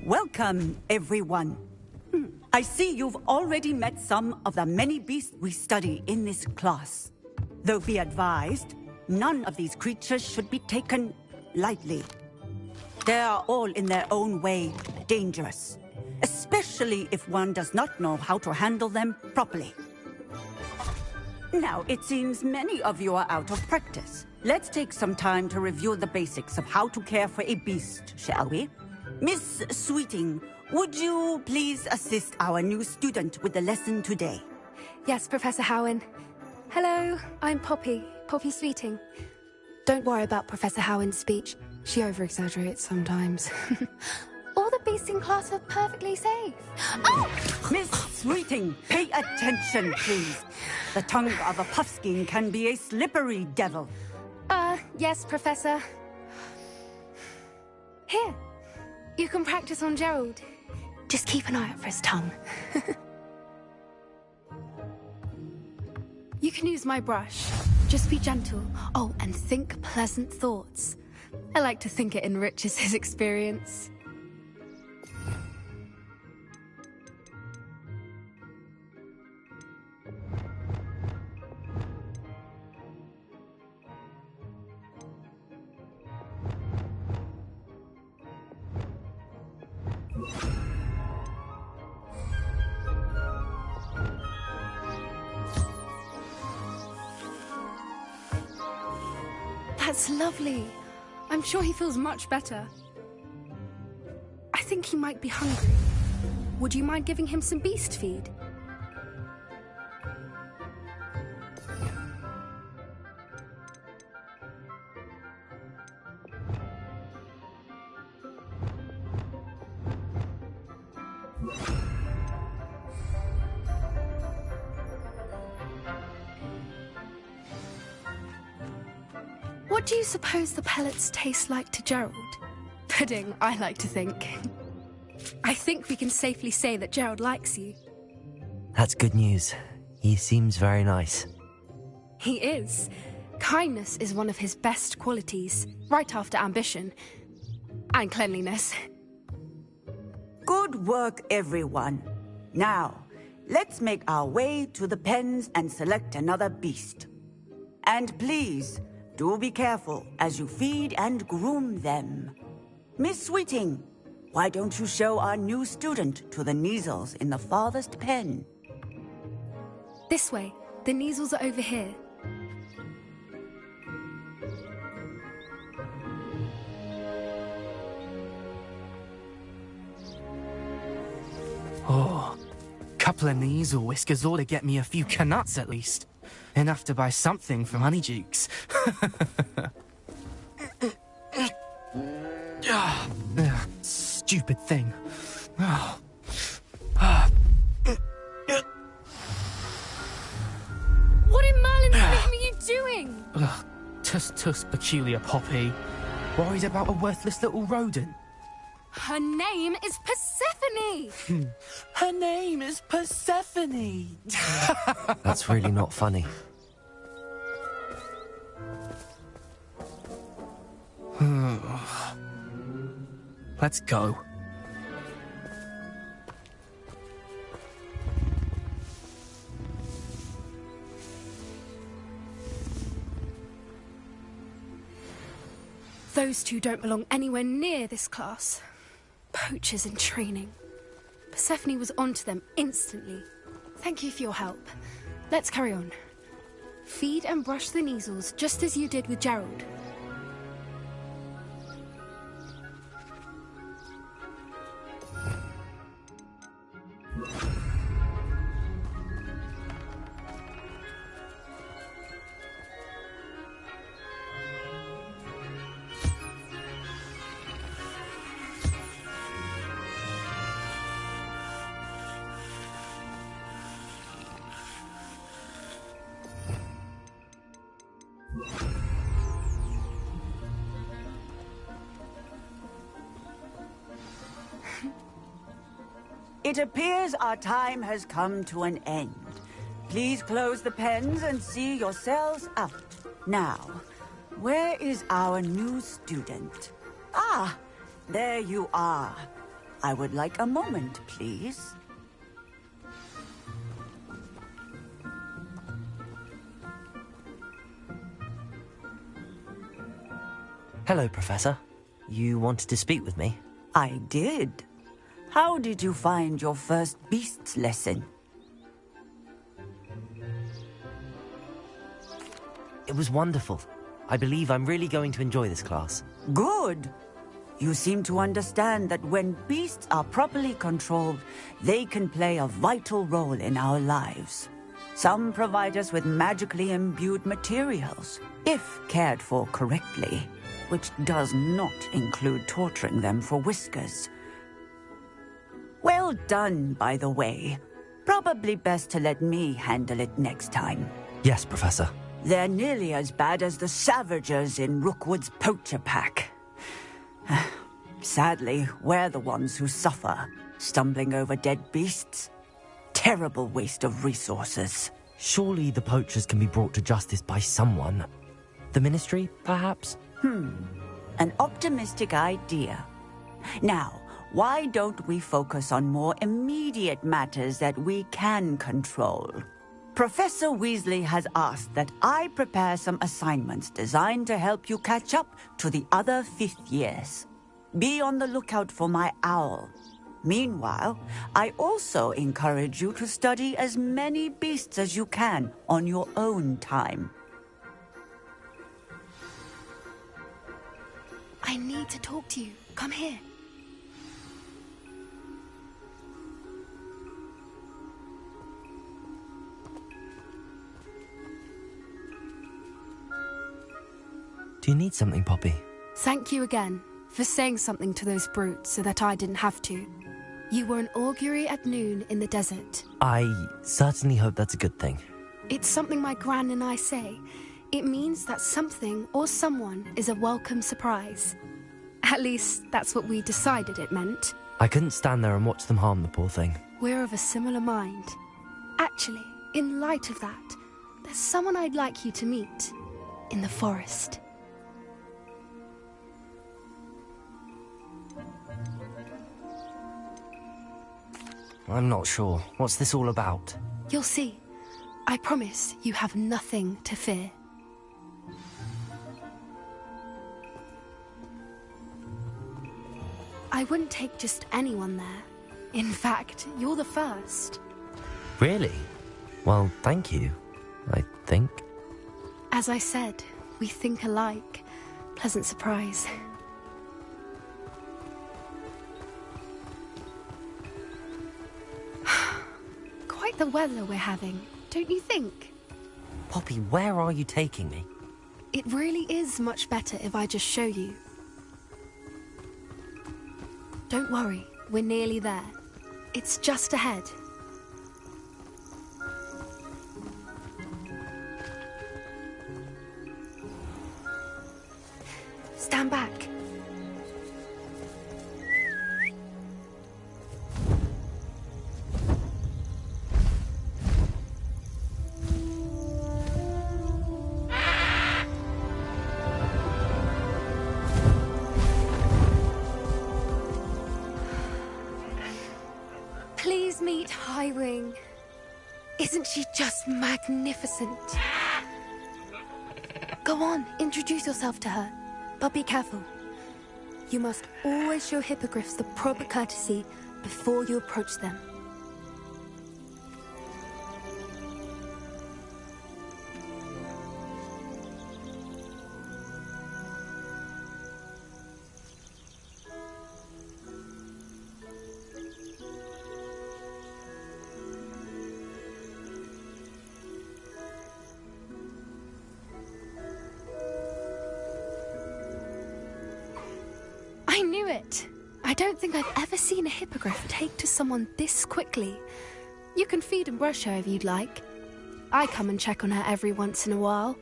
Welcome, everyone. I see you've already met some of the many beasts we study in this class. Though be advised, none of these creatures should be taken lightly. They are all in their own way dangerous, especially if one does not know how to handle them properly. Now, it seems many of you are out of practice. Let's take some time to review the basics of how to care for a beast, shall we? Miss Sweeting, would you please assist our new student with the lesson today? Yes, Professor Howen. Hello, I'm Poppy Sweeting. Don't worry about Professor Howen's speech. She over-exaggerates sometimes. All the beasts in class are perfectly safe. Oh! Miss Sweeting, pay attention, please. The tongue of a puffskein can be a slippery devil. Yes, Professor. Here, you can practice on Gerald. Just keep an eye out for his tongue. You can use my brush. Just be gentle. Oh, and think pleasant thoughts. I like to think it enriches his experience. That's lovely. I'm sure he feels much better. I think he might be hungry. Would you mind giving him some beast feed? What do you suppose the pellets taste like to Gerald? Pudding, I like to think. I think we can safely say that Gerald likes you. That's good news. He seems very nice. He is. Kindness is one of his best qualities, right after ambition. And cleanliness. Good work, everyone. Now, let's make our way to the pens and select another beast. And please, do be careful as you feed and groom them. Miss Sweeting, why don't you show our new student to the Kneazles in the farthest pen? This way. The Kneazles are over here. Oh, couple of Kneazle whiskers ought to get me a few canuts at least. Enough to buy something from Honeydukes. Stupid thing. Oh. What in Merlin's name are you doing? Tuss, peculiar Poppy. Worried about a worthless little rodent. Her name is Persephone! Her name is Persephone! That's really not funny. Let's go. Those two don't belong anywhere near this class. Poachers in training. Persephone was onto them instantly. Thank you for your help. Let's carry on. Feed and brush the Kneazles just as you did with Gerald. It appears our time has come to an end. Please close the pens and see yourselves out. Now, where is our new student? Ah, there you are. I would like a moment, please. Hello, Professor. You wanted to speak with me? I did. How did you find your first beasts lesson? It was wonderful. I believe I'm really going to enjoy this class. Good. You seem to understand that when beasts are properly controlled, they can play a vital role in our lives. Some provide us with magically imbued materials, if cared for correctly, which does not include torturing them for whiskers. Well done, by the way. Probably best to let me handle it next time. Yes, Professor. They're nearly as bad as the Savagers in Rookwood's poacher pack. Sadly, we're the ones who suffer, stumbling over dead beasts. Terrible waste of resources. Surely the poachers can be brought to justice by someone. The Ministry, perhaps? An optimistic idea. Now, why don't we focus on more immediate matters that we can control? Professor Weasley has asked that I prepare some assignments designed to help you catch up to the other fifth years. Be on the lookout for my owl. Meanwhile, I also encourage you to study as many beasts as you can on your own time. I need to talk to you. Come here. Do you need something, Poppy? Thank you again for saying something to those brutes so that I didn't have to. You were an augury at noon in the desert. I certainly hope that's a good thing. It's something my gran and I say. It means that something or someone is a welcome surprise. At least, that's what we decided it meant. I couldn't stand there and watch them harm the poor thing. We're of a similar mind. Actually, in light of that, there's someone I'd like you to meet. In the forest. I'm not sure. What's this all about? You'll see. I promise you have nothing to fear. I wouldn't take just anyone there. In fact, you're the first. Really? Well, thank you, I think. As I said, we think alike. Pleasant surprise. Quite the weather we're having, don't you think? Poppy, where are you taking me? It really is much better if I just show you. Don't worry, we're nearly there. It's just ahead. Stand back. Please meet Highwing. Isn't she just magnificent? Go on, introduce yourself to her. But be careful. You must always show hippogriffs the proper courtesy before you approach them. I knew it! I don't think I've ever seen a hippogriff take to someone this quickly. You can feed and brush her if you'd like. I come and check on her every once in a while.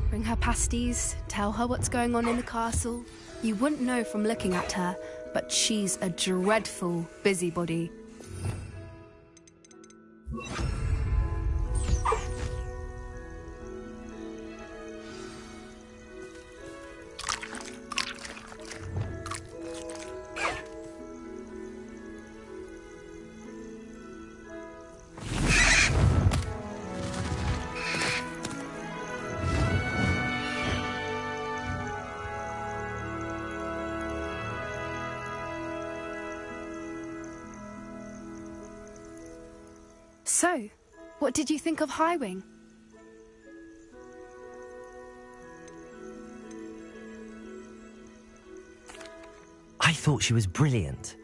Bring her pasties, tell her what's going on in the castle. You wouldn't know from looking at her, but she's a dreadful busybody. So, what did you think of Highwing? I thought she was brilliant.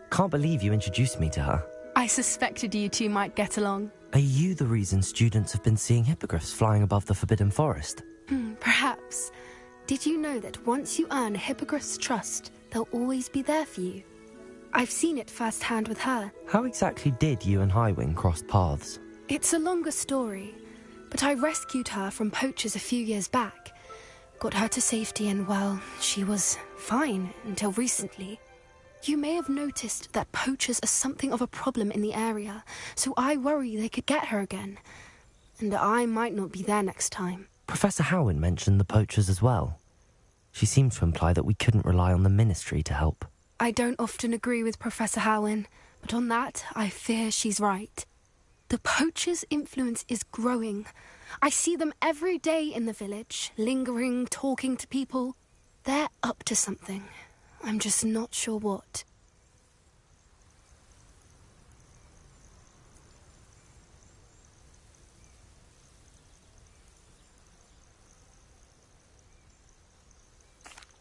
Can't believe you introduced me to her. I suspected you two might get along. Are you the reason students have been seeing hippogriffs flying above the Forbidden Forest? Perhaps. Did you know that once you earn a hippogriff's trust, they'll always be there for you? I've seen it firsthand with her. How exactly did you and Highwing cross paths? It's a longer story, but I rescued her from poachers a few years back. Got her to safety and, well, she was fine until recently. You may have noticed that poachers are something of a problem in the area, so I worry they could get her again. And I might not be there next time. Professor Howin mentioned the poachers as well. She seemed to imply that we couldn't rely on the Ministry to help. I don't often agree with Professor Howin, but on that, I fear she's right. The poachers' influence is growing. I see them every day in the village, lingering, talking to people. They're up to something. I'm just not sure what.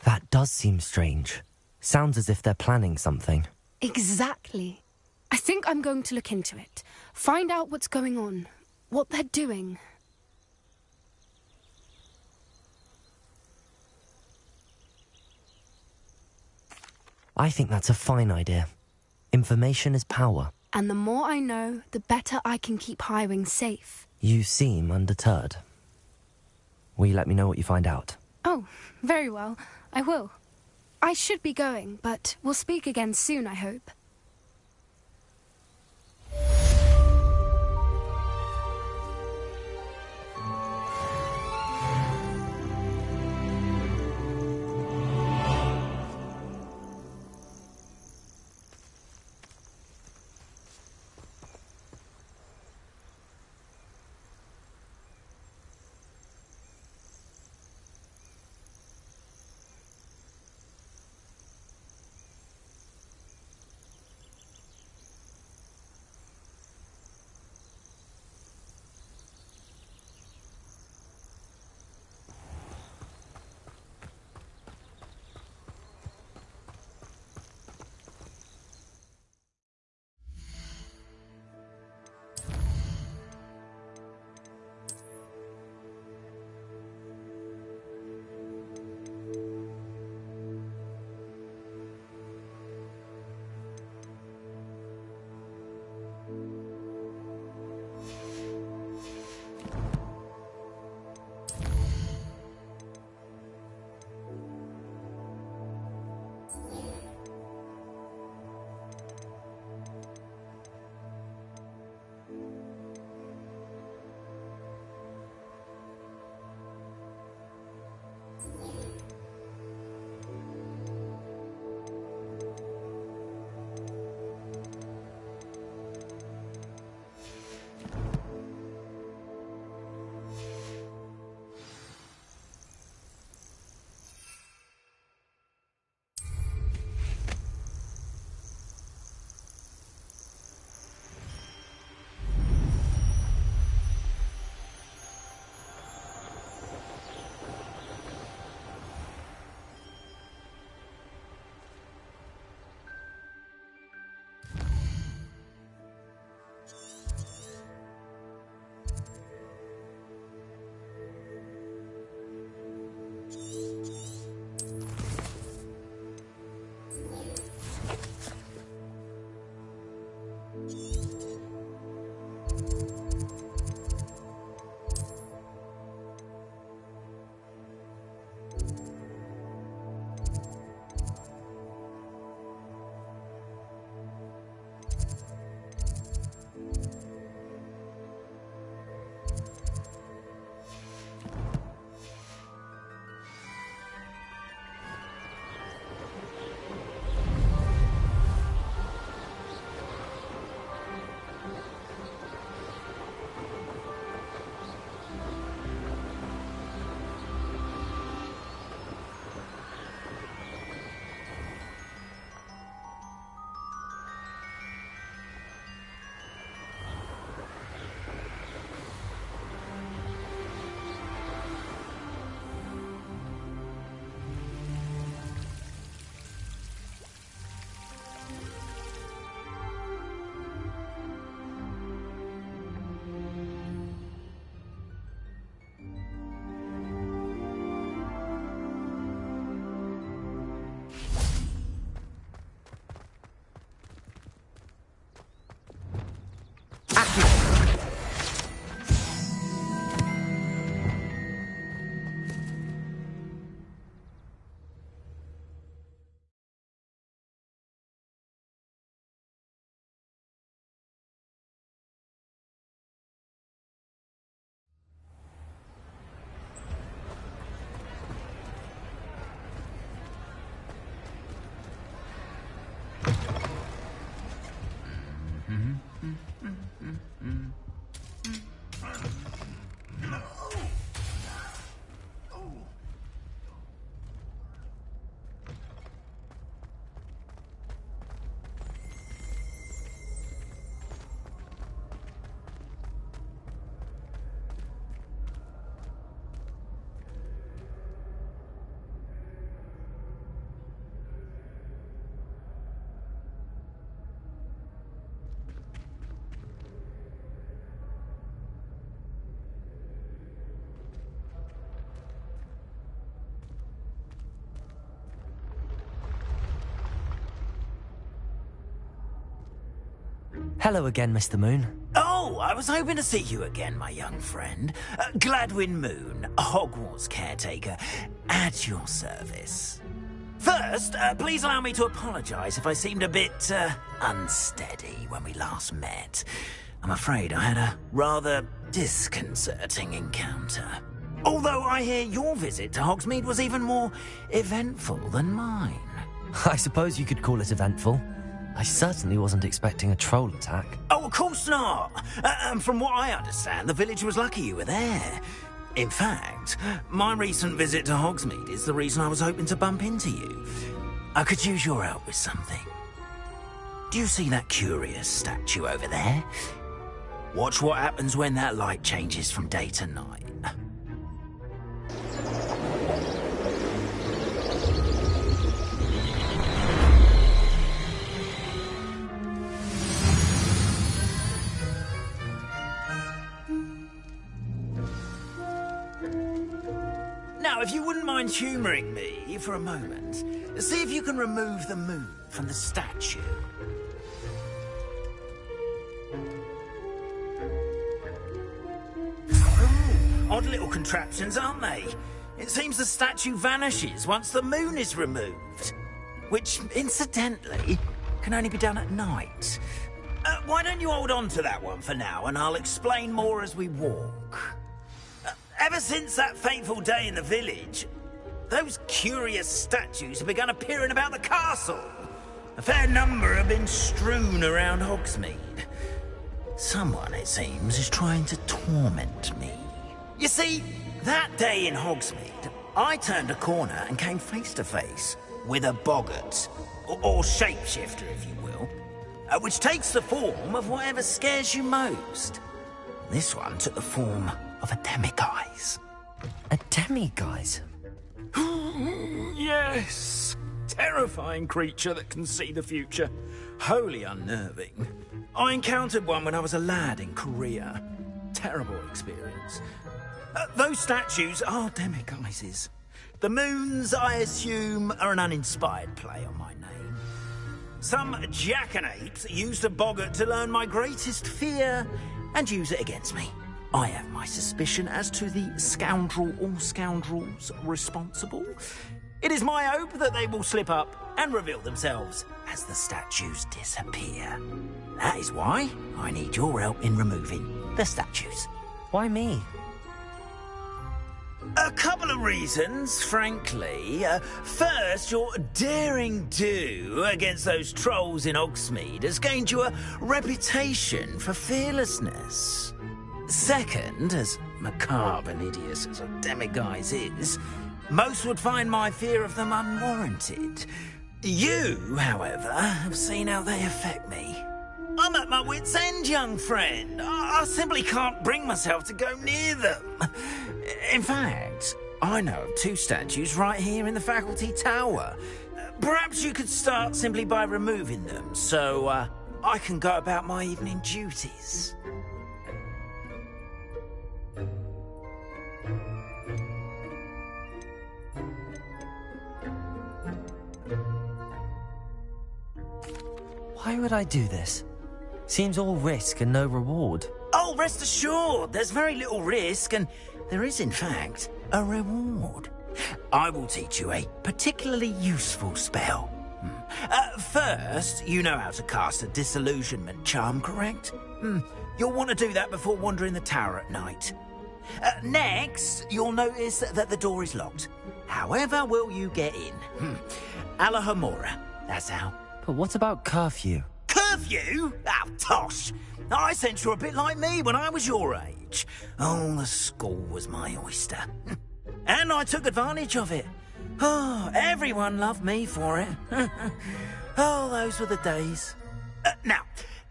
That does seem strange. Sounds as if they're planning something. Exactly. I think I'm going to look into it. Find out what's going on. What they're doing. I think that's a fine idea. Information is power. And the more I know, the better I can keep Highwing safe. You seem undeterred. Will you let me know what you find out? Oh, very well. I will. I should be going, but we'll speak again soon, I hope. Hello again, Mr. Moon. Oh, I was hoping to see you again, my young friend. Gladwin Moon, Hogwarts caretaker, at your service. First, please allow me to apologise if I seemed a bit, unsteady when we last met. I'm afraid I had a rather disconcerting encounter. Although I hear your visit to Hogsmeade was even more eventful than mine. I suppose you could call it eventful. I certainly wasn't expecting a troll attack. Oh, of course not. And from what I understand, the village was lucky you were there. In fact, my recent visit to Hogsmeade is the reason I was hoping to bump into you. I could use your help with something. Do you see that curious statue over there? Watch what happens when that light changes from day to night. Now, if you wouldn't mind humouring me for a moment, see if you can remove the moon from the statue. Ooh, odd little contraptions, aren't they? It seems the statue vanishes once the moon is removed. Which, incidentally, can only be done at night. Why don't you hold on to that one for now, and I'll explain more as we walk. Ever since that fateful day in the village, those curious statues have begun appearing about the castle. A fair number have been strewn around Hogsmeade. Someone, it seems, is trying to torment me. You see, that day in Hogsmeade, I turned a corner and came face to face with a boggart, or shapeshifter, if you will, which takes the form of whatever scares you most. This one took the form of a demiguise. A demiguise? Yes. Terrifying creature that can see the future. Wholly unnerving. I encountered one when I was a lad in Korea. Terrible experience. Those statues are demiguises. The moons, I assume, are an uninspired play on my name. Some jackanapes used a boggart to learn my greatest fear and use it against me. I have my suspicion as to the scoundrel or scoundrels responsible. It is my hope that they will slip up and reveal themselves as the statues disappear. That is why I need your help in removing the statues. Why me? A couple of reasons, frankly. First, your daring do against those trolls in Hogsmeade has gained you a reputation for fearlessness. Second, as macabre and hideous as a demiguise is, most would find my fear of them unwarranted. You, however, have seen how they affect me. I'm at my wit's end, young friend. I simply can't bring myself to go near them. In fact, I know of two statues right here in the faculty tower. Perhaps you could start simply by removing them, so I can go about my evening duties. Why would I do this? Seems all risk and no reward. Oh, rest assured, there's very little risk, and there is, in fact, a reward. I will teach you a particularly useful spell. First, you know how to cast a disillusionment charm, correct? You'll want to do that before wandering the tower at night. Next, you'll notice that the door is locked. However will you get in? Alahomora, that's how. But what about curfew? Curfew? Oh, tosh. I sense you're a bit like me when I was your age. Oh, the school was my oyster. And I took advantage of it. Oh, everyone loved me for it. Oh, those were the days. Now,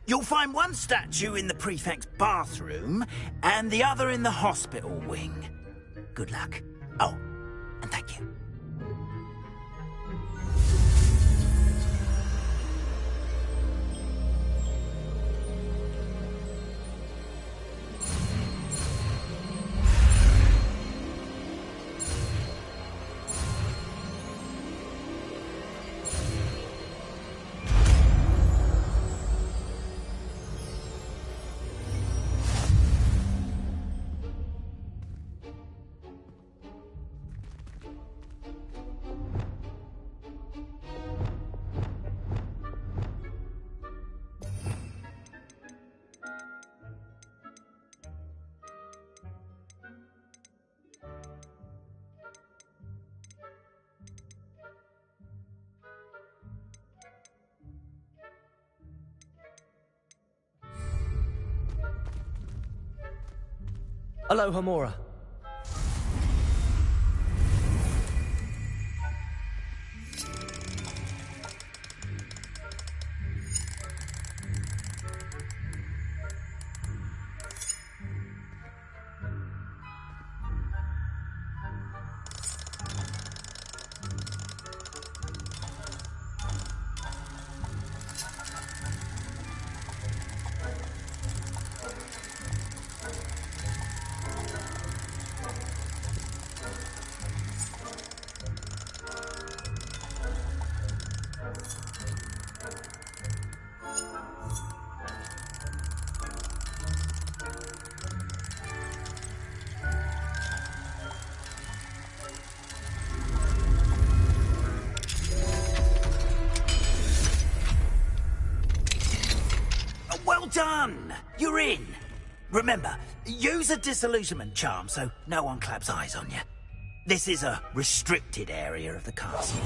you'll find one statue in the prefect's bathroom and the other in the hospital wing. Good luck. Oh, and thank you. Aloha Mora. Well done! You're in! Remember, use a disillusionment charm so no one claps eyes on you. This is a restricted area of the castle.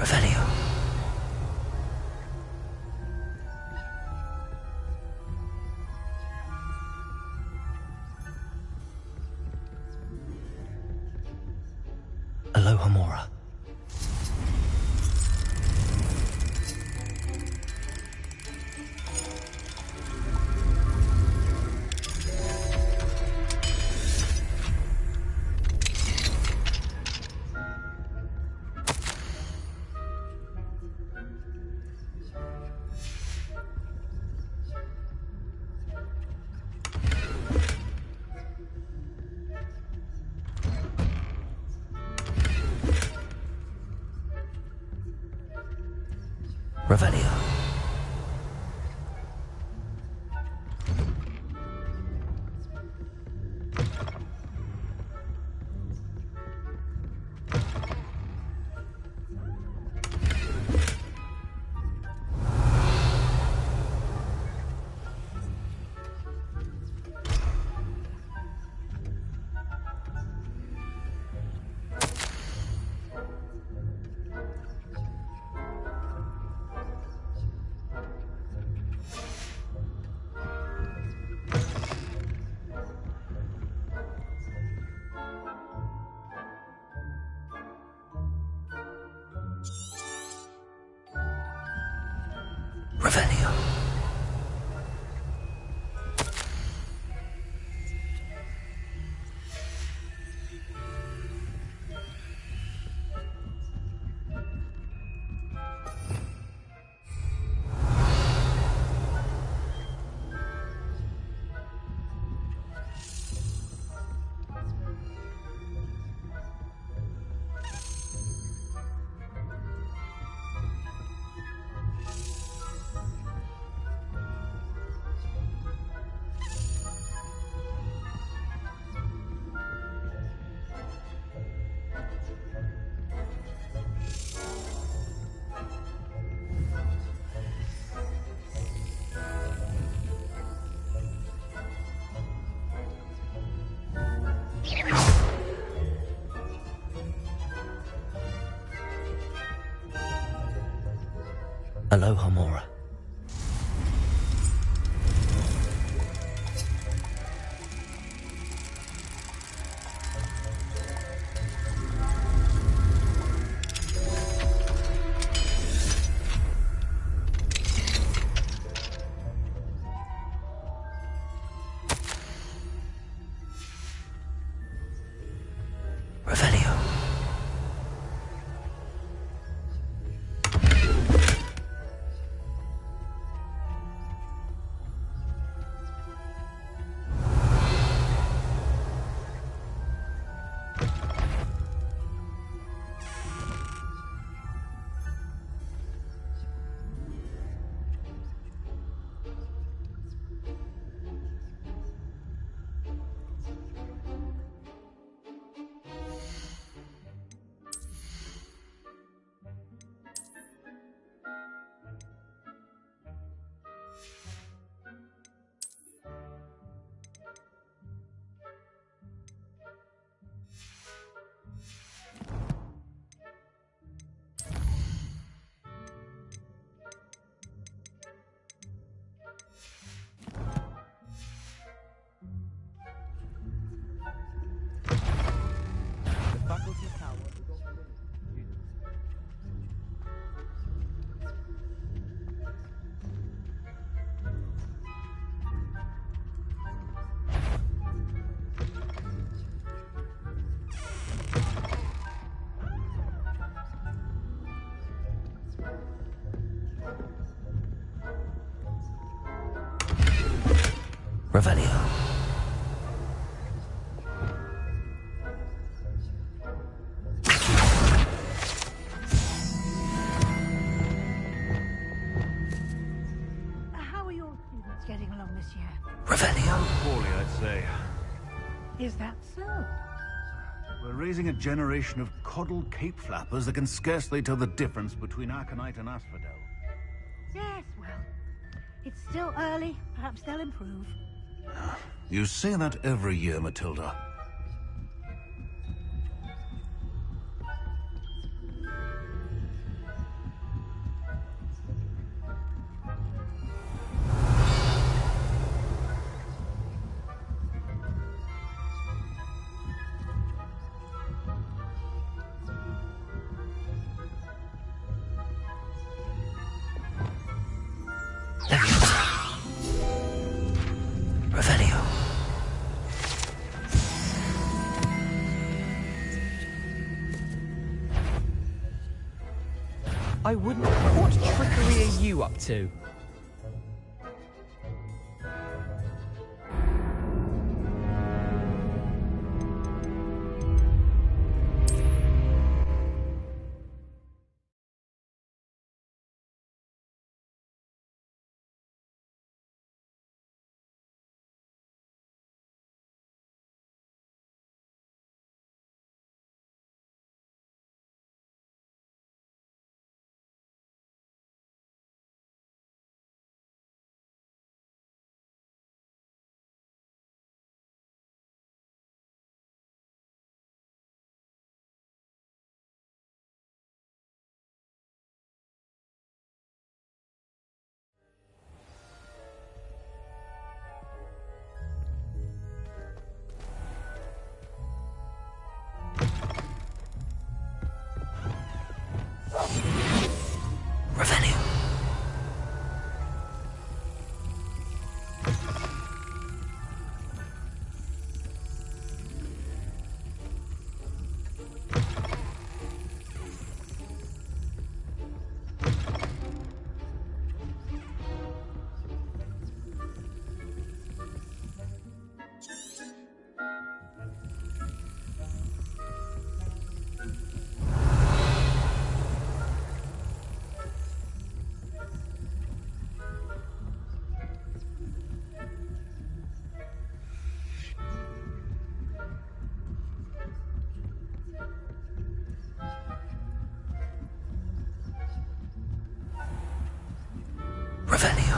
Revelio. Aloha Mora. Revelio. Revelio. Aloha Mora. Revelio. How are your students getting along this year? Revelio. Poorly, I'd say. Is that so? We're raising a generation of coddled cape flappers that can scarcely tell the difference between Aconite and Asphodel. Yes, well, it's still early. Perhaps they'll improve. You say that every year, Matilda. Revelio. I wouldn't. What trickery are you up to? Revelio. Revelio.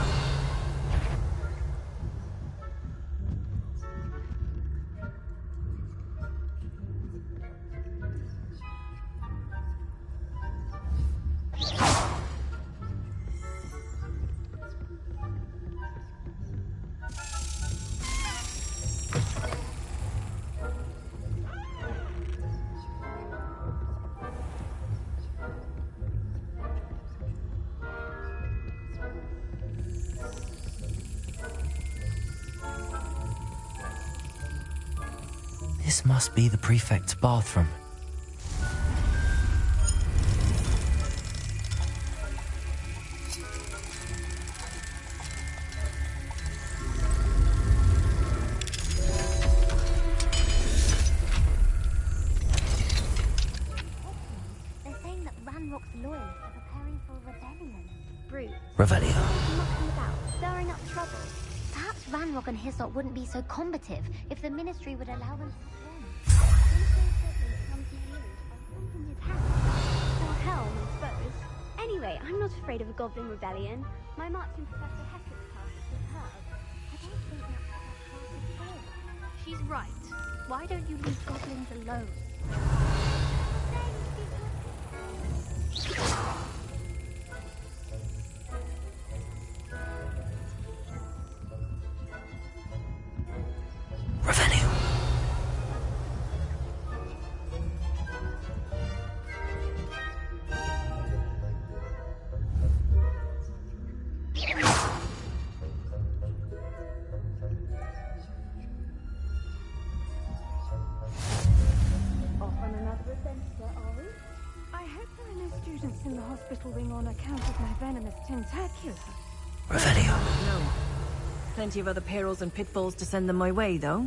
This must be the prefect's bathroom. They're saying that Ranrock's loyalists are preparing for a rebellion. Brute. Revelio. Mucking about, stirring up trouble. Perhaps Ranrock and his lot wouldn't be so combative if the Ministry would allow them to swim. Come to you, holding his hand. Or helm, I suppose. Anyway, I'm not afraid of a goblin rebellion. My marching Professor Hector's class is superb. I don't think that's what that class is for. She's right. Why don't you leave goblins alone? Revelio. Off on another adventure, are we? I hope there are no students in the hospital wing on account of my venomous tentacula. Revelio. No. Plenty of other perils and pitfalls to send them my way, though.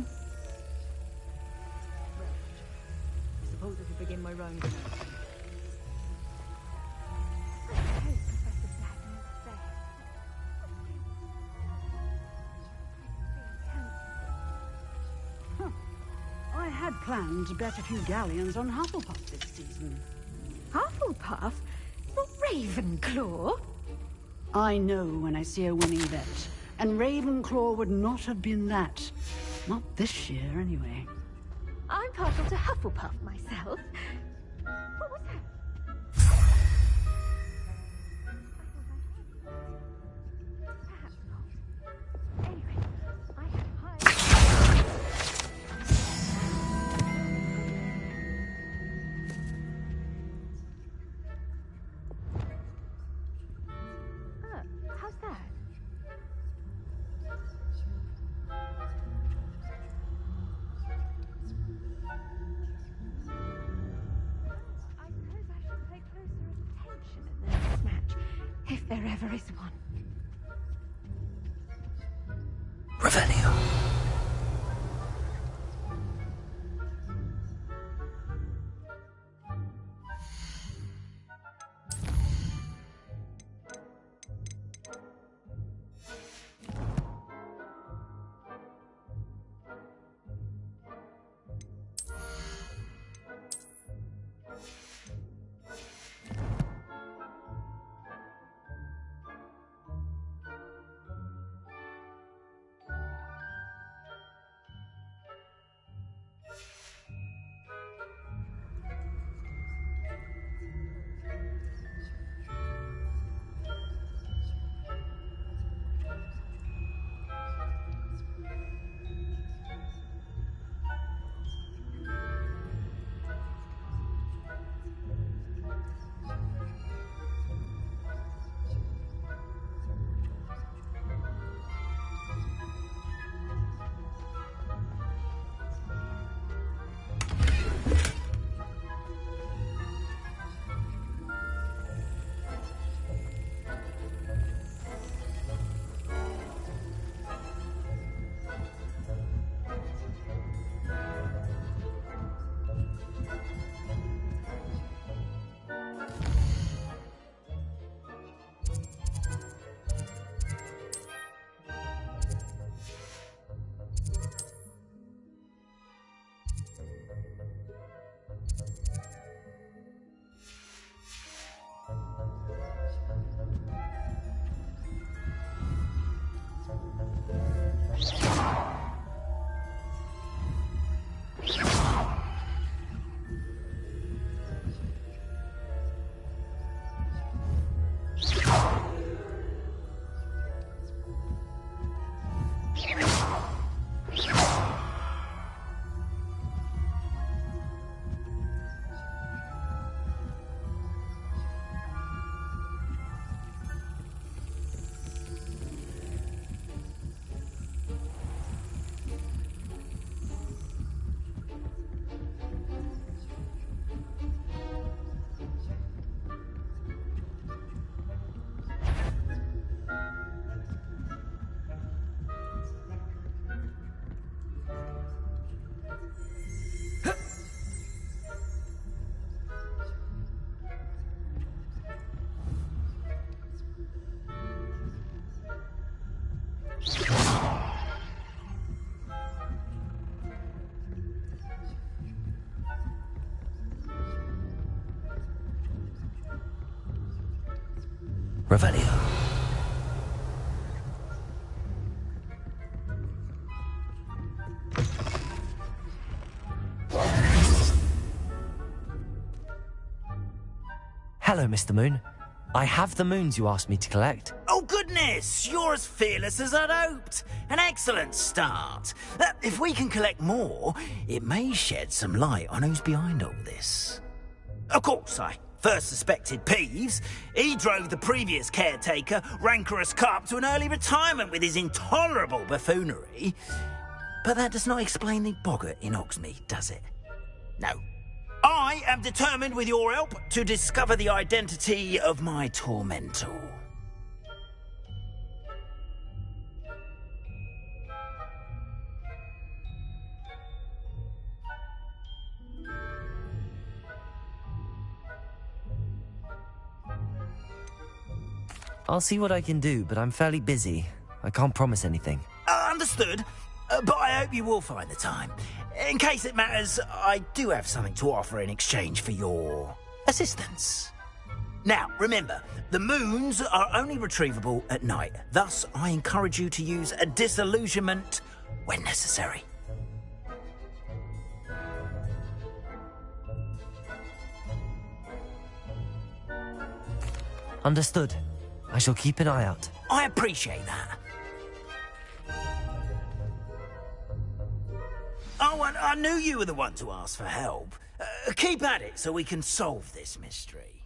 I suppose I should begin my round. I had planned to bet a few galleons on Hufflepuff this season. Hufflepuff? Not Ravenclaw? I know when I see a winning bet, and Ravenclaw would not have been that. Not this year, anyway. I'm partial to Hufflepuff myself. What was that? Perhaps not. Anyway, I had high... How's that? I suppose I should pay closer attention in the next match, if there ever is one. Revelio. Revelio. Hello, Mr. Moon. I have the moons you asked me to collect. Oh, goodness! You're as fearless as I'd hoped. An excellent start. If we can collect more, it may shed some light on who's behind all this. Of course, I first suspected Peeves. He drove the previous caretaker, Rancorous Carp, to an early retirement with his intolerable buffoonery. But that does not explain the boggart in Hogsmeade, does it? No. I am determined, with your help, to discover the identity of my tormentor. I'll see what I can do, but I'm fairly busy. I can't promise anything. Understood. But I hope you will find the time. In case it matters, I do have something to offer in exchange for your assistance. Now, remember, the moons are only retrievable at night. Thus, I encourage you to use a disillusionment when necessary. Understood. I shall keep an eye out. I appreciate that. Oh, and I knew you were the one to ask for help. Keep at it so we can solve this mystery.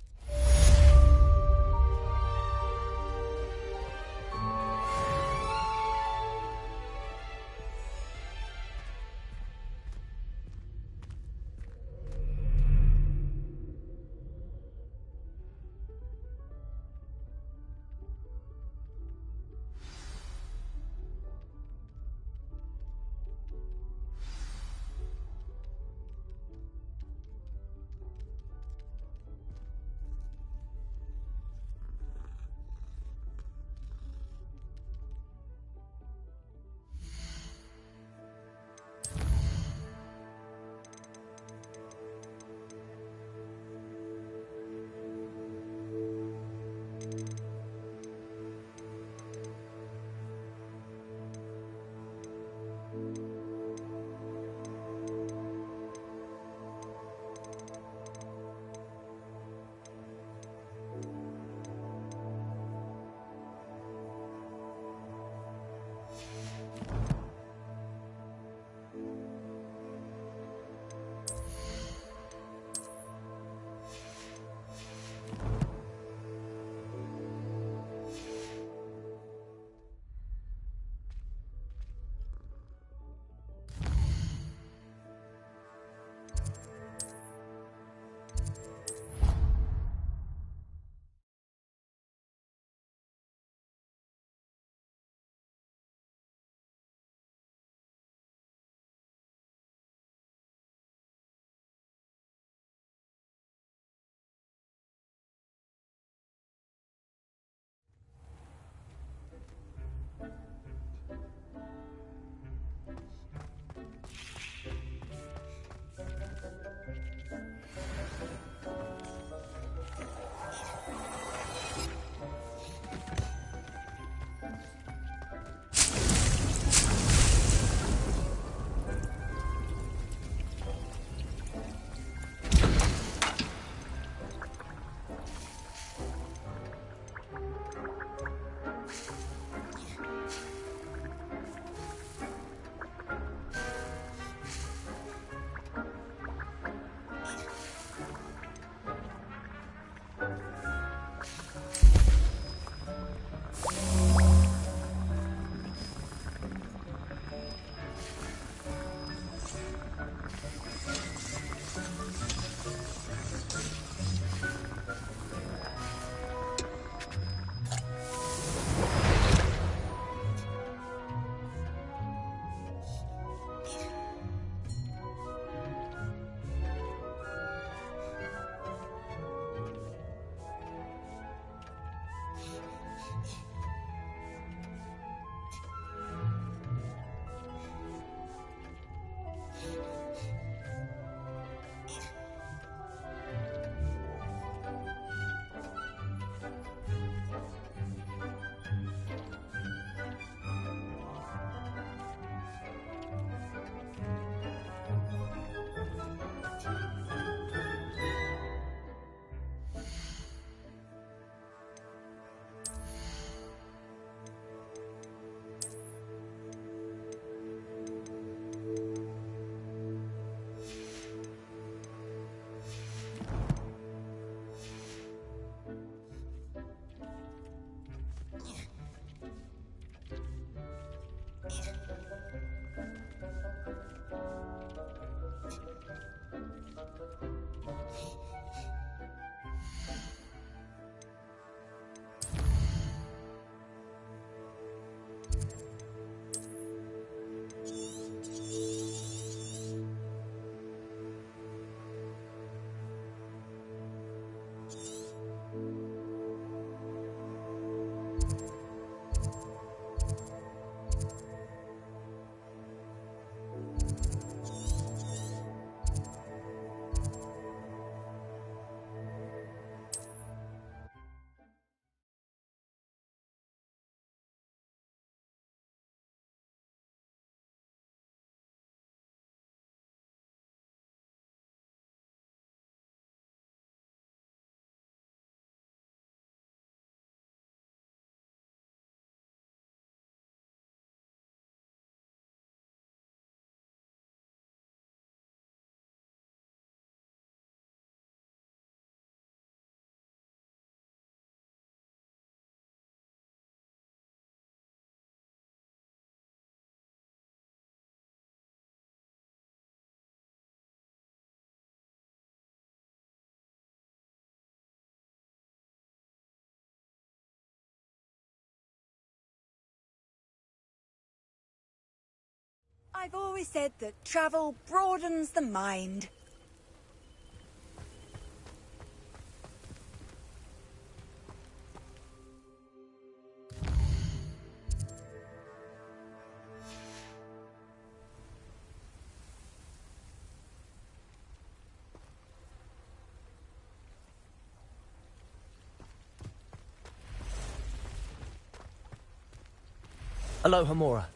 I've always said that travel broadens the mind. Aloha, Mora.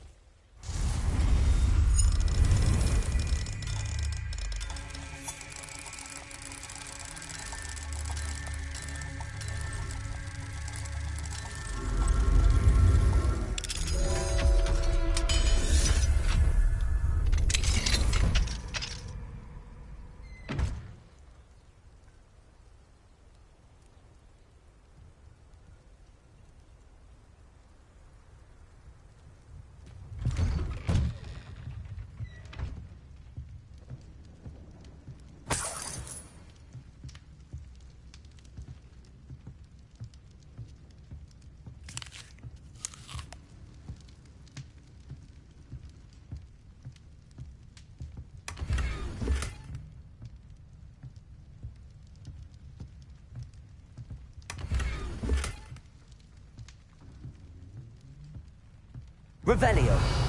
Revelio.